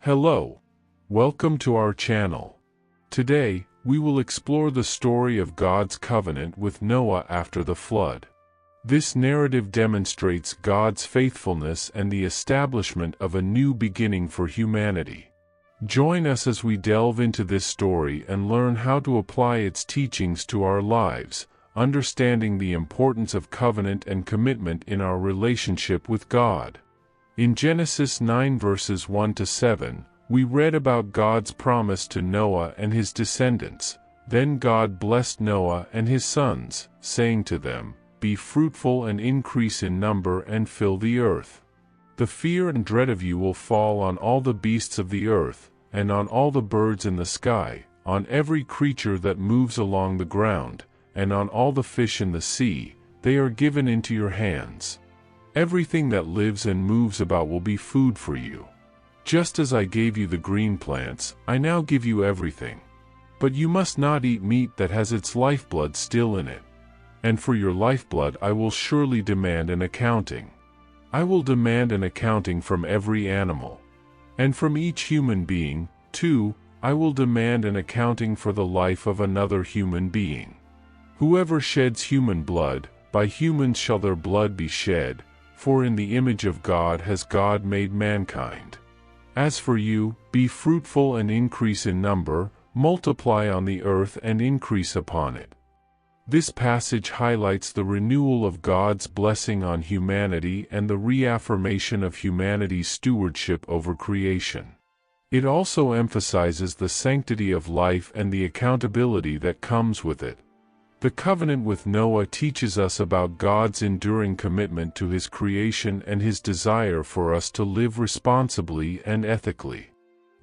Hello. Welcome to our channel. Today, we will explore the story of God's covenant with Noah after the flood. This narrative demonstrates God's faithfulness and the establishment of a new beginning for humanity. Join us as we delve into this story and learn how to apply its teachings to our lives, understanding the importance of covenant and commitment in our relationship with God. In Genesis 9 verses 1 to 7, we read about God's promise to Noah and his descendants. Then God blessed Noah and his sons, saying to them, "Be fruitful and increase in number and fill the earth. The fear and dread of you will fall on all the beasts of the earth, and on all the birds in the sky, on every creature that moves along the ground, and on all the fish in the sea. They are given into your hands. Everything that lives and moves about will be food for you. Just as I gave you the green plants, I now give you everything. But you must not eat meat that has its lifeblood still in it. And for your lifeblood I will surely demand an accounting. I will demand an accounting from every animal. And from each human being, too, I will demand an accounting for the life of another human being. Whoever sheds human blood, by humans shall their blood be shed, for in the image of God has God made mankind. As for you, be fruitful and increase in number, multiply on the earth and increase upon it." This passage highlights the renewal of God's blessing on humanity and the reaffirmation of humanity's stewardship over creation. It also emphasizes the sanctity of life and the accountability that comes with it. The covenant with Noah teaches us about God's enduring commitment to his creation and his desire for us to live responsibly and ethically.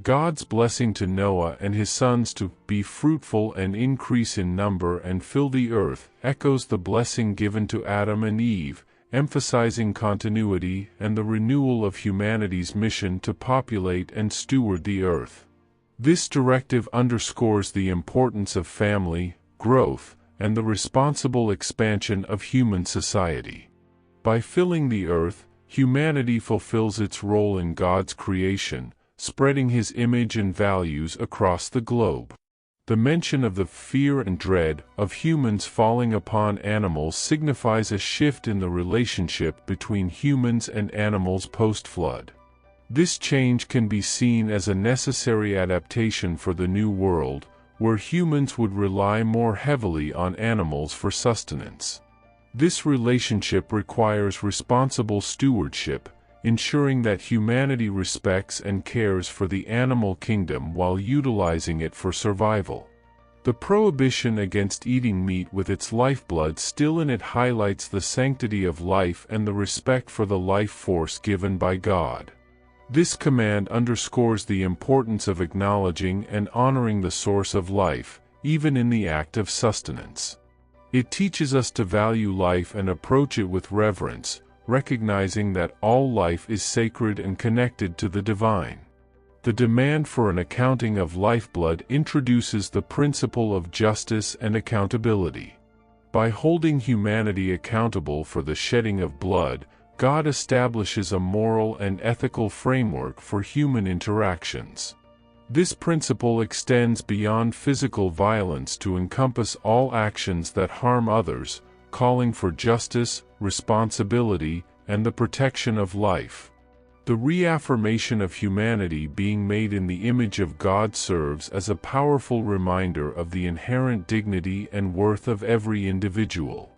God's blessing to Noah and his sons to be fruitful and increase in number and fill the earth echoes the blessing given to Adam and Eve, emphasizing continuity and the renewal of humanity's mission to populate and steward the earth. This directive underscores the importance of family, growth, and the responsible expansion of human society. By filling the earth, humanity fulfills its role in God's creation, spreading his image and values across the globe. The mention of the fear and dread of humans falling upon animals signifies a shift in the relationship between humans and animals post-flood. This change can be seen as a necessary adaptation for the new world, where humans would rely more heavily on animals for sustenance. This relationship requires responsible stewardship, ensuring that humanity respects and cares for the animal kingdom while utilizing it for survival. The prohibition against eating meat with its lifeblood still in it highlights the sanctity of life and the respect for the life force given by God. This command underscores the importance of acknowledging and honoring the source of life, even in the act of sustenance. It teaches us to value life and approach it with reverence, recognizing that all life is sacred and connected to the divine. The demand for an accounting of lifeblood introduces the principle of justice and accountability. By holding humanity accountable for the shedding of blood, God establishes a moral and ethical framework for human interactions. This principle extends beyond physical violence to encompass all actions that harm others, calling for justice, responsibility, and the protection of life. The reaffirmation of humanity being made in the image of God serves as a powerful reminder of the inherent dignity and worth of every individual.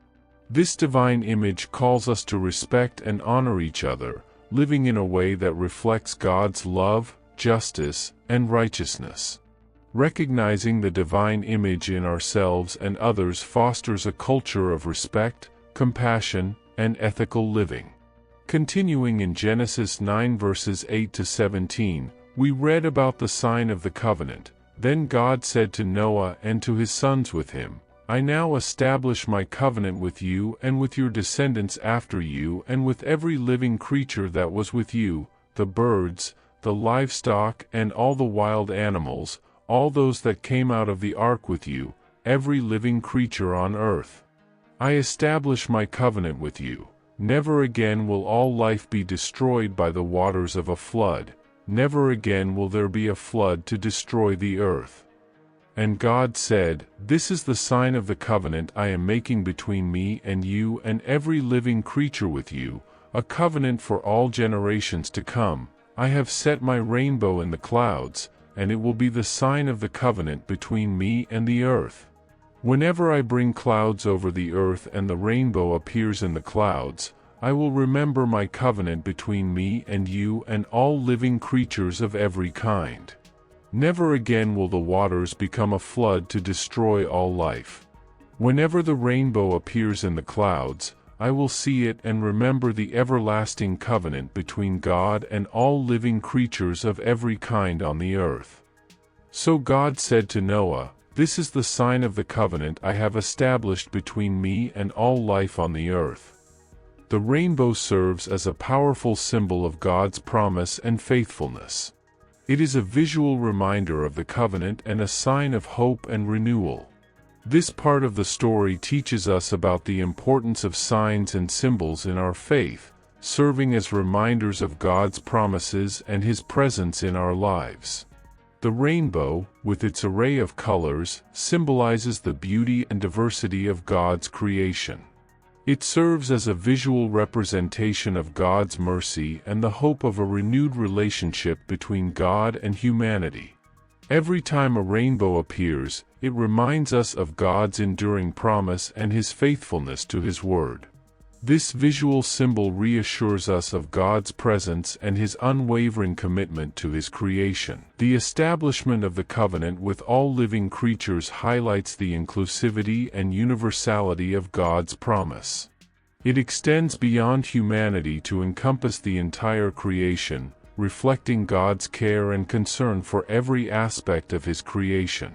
This divine image calls us to respect and honor each other, living in a way that reflects God's love, justice, and righteousness. Recognizing the divine image in ourselves and others fosters a culture of respect, compassion, and ethical living. Continuing in Genesis 9 verses 8 to 17, we read about the sign of the covenant. Then God said to Noah and to his sons with him, "I now establish my covenant with you and with your descendants after you and with every living creature that was with you, the birds, the livestock and all the wild animals, all those that came out of the ark with you, every living creature on earth. I establish my covenant with you. Never again will all life be destroyed by the waters of a flood. never again will there be a flood to destroy the earth. And God said, "This is the sign of the covenant I am making between me and you and every living creature with you, a covenant for all generations to come. I have set my rainbow in the clouds, and it will be the sign of the covenant between me and the earth. Whenever I bring clouds over the earth and the rainbow appears in the clouds, I will remember my covenant between me and you and all living creatures of every kind. Never again will the waters become a flood to destroy all life. Whenever the rainbow appears in the clouds, I will see it and remember the everlasting covenant between God and all living creatures of every kind on the earth." So God said to Noah, "This is the sign of the covenant I have established between me and all life on the earth." The rainbow serves as a powerful symbol of God's promise and faithfulness. It is a visual reminder of the covenant and a sign of hope and renewal. This part of the story teaches us about the importance of signs and symbols in our faith, serving as reminders of God's promises and His presence in our lives. The rainbow, with its array of colors, symbolizes the beauty and diversity of God's creation. It serves as a visual representation of God's mercy and the hope of a renewed relationship between God and humanity. Every time a rainbow appears, it reminds us of God's enduring promise and His faithfulness to His word. This visual symbol reassures us of God's presence and His unwavering commitment to His creation. The establishment of the covenant with all living creatures highlights the inclusivity and universality of God's promise. It extends beyond humanity to encompass the entire creation, reflecting God's care and concern for every aspect of His creation.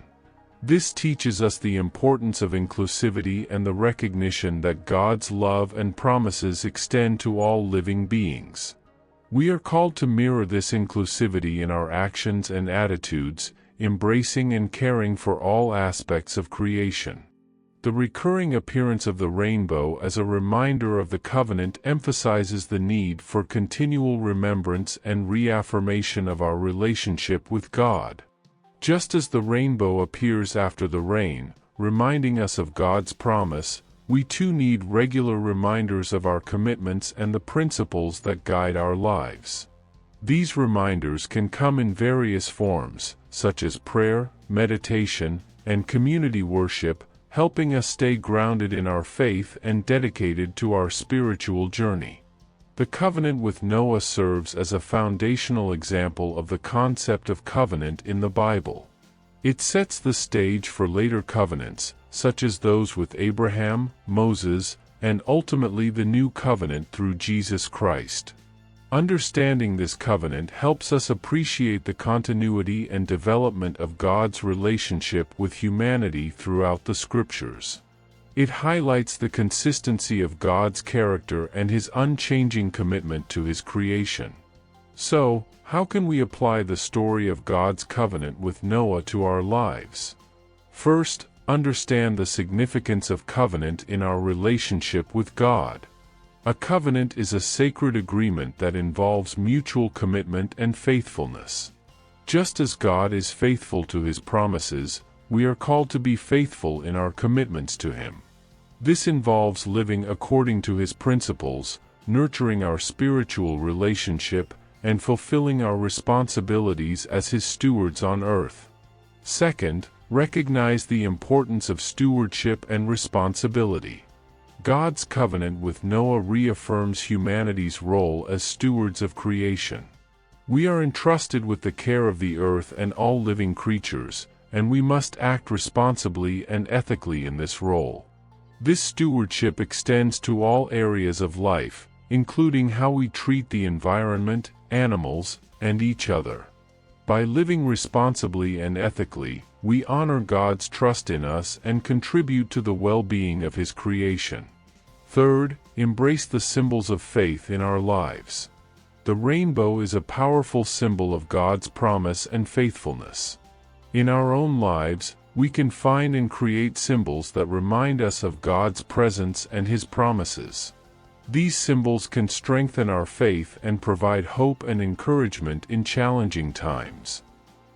This teaches us the importance of inclusivity and the recognition that God's love and promises extend to all living beings. We are called to mirror this inclusivity in our actions and attitudes, embracing and caring for all aspects of creation. The recurring appearance of the rainbow as a reminder of the covenant emphasizes the need for continual remembrance and reaffirmation of our relationship with God. Just as the rainbow appears after the rain, reminding us of God's promise, we too need regular reminders of our commitments and the principles that guide our lives. These reminders can come in various forms, such as prayer, meditation, and community worship, helping us stay grounded in our faith and dedicated to our spiritual journey. The covenant with Noah serves as a foundational example of the concept of covenant in the Bible. It sets the stage for later covenants, such as those with Abraham, Moses, and ultimately the new covenant through Jesus Christ. Understanding this covenant helps us appreciate the continuity and development of God's relationship with humanity throughout the Scriptures. It highlights the consistency of God's character and His unchanging commitment to His creation. So, how can we apply the story of God's covenant with Noah to our lives? First, understand the significance of covenant in our relationship with God. A covenant is a sacred agreement that involves mutual commitment and faithfulness. Just as God is faithful to His promises, we are called to be faithful in our commitments to Him. This involves living according to His principles, nurturing our spiritual relationship, and fulfilling our responsibilities as His stewards on earth. Second, recognize the importance of stewardship and responsibility. God's covenant with Noah reaffirms humanity's role as stewards of creation. We are entrusted with the care of the earth and all living creatures, and we must act responsibly and ethically in this role. This stewardship extends to all areas of life, including how we treat the environment, animals, and each other. By living responsibly and ethically, we honor God's trust in us and contribute to the well-being of His creation. Third, embrace the symbols of faith in our lives. The rainbow is a powerful symbol of God's promise and faithfulness. In our own lives, we can find and create symbols that remind us of God's presence and His promises. These symbols can strengthen our faith and provide hope and encouragement in challenging times.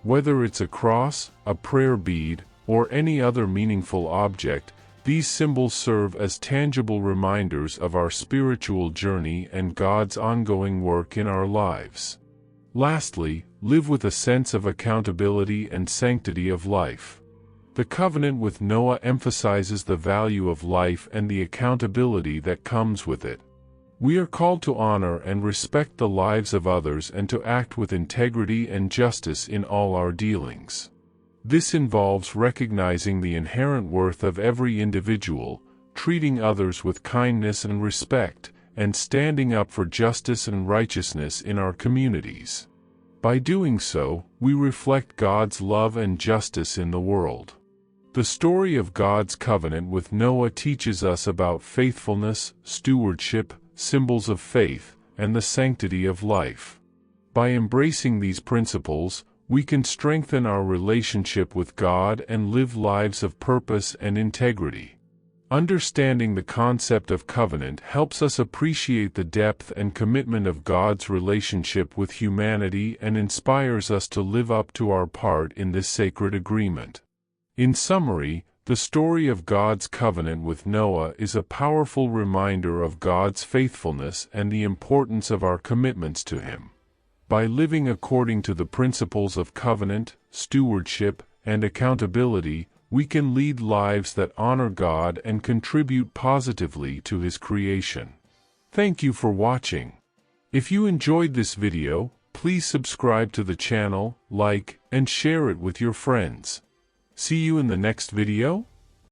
Whether it's a cross, a prayer bead, or any other meaningful object, these symbols serve as tangible reminders of our spiritual journey and God's ongoing work in our lives. Lastly, live with a sense of accountability and sanctity of life. The covenant with Noah emphasizes the value of life and the accountability that comes with it. We are called to honor and respect the lives of others and to act with integrity and justice in all our dealings. This involves recognizing the inherent worth of every individual, treating others with kindness and respect, and standing up for justice and righteousness in our communities. By doing so, we reflect God's love and justice in the world. The story of God's covenant with Noah teaches us about faithfulness, stewardship, symbols of faith, and the sanctity of life. By embracing these principles, we can strengthen our relationship with God and live lives of purpose and integrity. Understanding the concept of covenant helps us appreciate the depth and commitment of God's relationship with humanity and inspires us to live up to our part in this sacred agreement. In summary, the story of God's covenant with Noah is a powerful reminder of God's faithfulness and the importance of our commitments to Him. By living according to the principles of covenant, stewardship, and accountability, we can lead lives that honor God and contribute positively to His creation. Thank you for watching. If you enjoyed this video, please subscribe to the channel, like, and share it with your friends. See you in the next video.